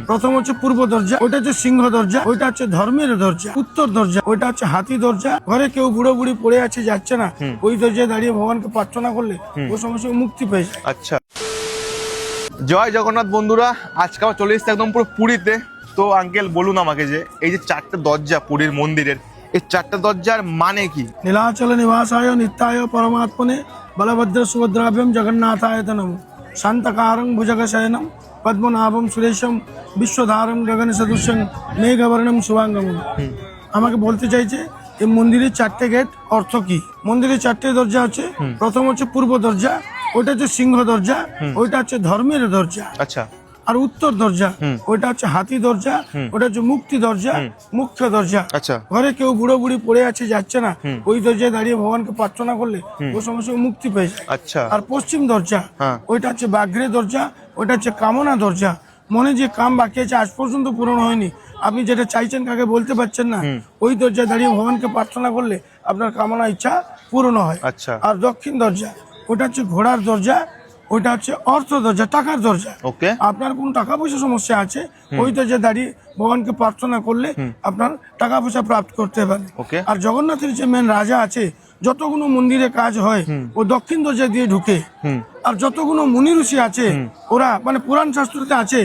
প্রথম হচ্ছে পূর্ব দরজা, ওইটা হচ্ছে সিংহ দরজা, ওইটা হচ্ছে ধর্মের দরজা। উত্তর দরজা, ওইটা হচ্ছে হাতি দরজা। ঘরে কেউ বুড়ো বুড়ি পড়ে আছে, যাচ্ছে না, ওই দরজায় দাঁড়িয়ে ভগবানকে প্রার্থনা করলে ও সমস্ত মুক্তি পেয়ে যায়। আচ্ছা, জয় জগন্নাথ বন্ধুরা, আজকে আবার চলে এসেছে একদম পুরো পুরীতে। তো আঙ্কেল বলুন আমাকে যে এই যে চারটে দরজা পুরীর মন্দিরের, এই চারটে দরজার মানে কি? নীলাচল নিবাসায় নিত্যায় পরমাত্মনে বলভদ্র সুভদ্রাভ্যম জগন্নাথায় নমঃ। শান্তকারং ভুজগশয়নম পদ্মনাভম সুরেশম বিশ্বধারম গগন সদৃশং মেঘবর্ণম শুভাঙ্গম। আমাকে বলতে চাইছে এই মন্দিরের চারটে গেট অর্থ কি। মন্দিরের চারটে দরজা হচ্ছে, প্রথম হচ্ছে পূর্ব দরজা, ওইটা হচ্ছে সিংহ দরজা, ওইটা হচ্ছে ধর্মের দরজা। আচ্ছা। আর উত্তর দরজা, ওইটা হচ্ছে হাতি দরজা, ওটা হচ্ছে মুক্তি দরজা, মুখ্য দরজা। আচ্ছা। ঘরে কেউ বুড়ো বুড়ি পড়ে আছে, যাচ্ছে না, ওই দরজায় দাঁড়িয়ে ভগবানকে প্রার্থনা করলে ও সমস্ত মুক্তি পেয়ে যায়। আচ্ছা। আর পশ্চিম দরজা, হ্যাঁ। ওইটা হচ্ছে ব্যাঘ্রে দরজা, ওইটা হচ্ছে কামনা দরজা। মনে যে কাম বাকি আছে আজ পর্যন্ত পূরণ হয়নি, আপনি যেটা চাইছেন কাকে বলতে পারছেন না, ওই দরজায় দাঁড়িয়ে ভগবানকে প্রার্থনা করলে আপনার কামনা ইচ্ছা পূরণ হয়। আচ্ছা। আর দক্ষিণ দরজা, ওটা হচ্ছে ঘোড়ার দরজা, ওইটা হচ্ছে অর্থ দরজা, টাকার দরজা। ওকে। আপনার কোন টাকা পয়সা সমস্যা আছে, ওই দরজায় দাঁড়িয়ে ভগবানকে প্রার্থনা করলে আপনার টাকা পয়সা প্রাপ্ত করতে পারেন। ওকে। আর জগন্নাথের যে মেন রাজা আছে, যতগুলো মন্দিরে কাজ হয় ও দক্ষিণ দরজা দিয়ে ঢুকে। আর যতগুলো মুনি ঋষি আছে ওরা, মানে পুরাণ শাস্ত্রতে আছে,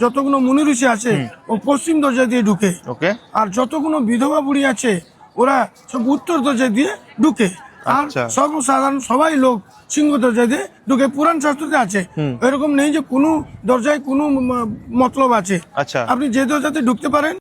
যতগুলো মুনি ঋষি আছে ও পশ্চিম দরজা দিয়ে ঢুকে। ওকে। আর যতগুলো বিধবা বুড়ি আছে ওরা সব উত্তর দরজা দিয়ে ঢুকে। আর আচ্ছা। সর্বসাধারণ সবাই লোক সিংহ দরজা দিয়ে ঢুকে। পুরাণ শাস্ত্রতে আছে, এরকম নেই যে কোনো দরজায় কোনো মতলব আছে। আচ্ছা। আপনি যে দরজাতে ঢুকতে পারেন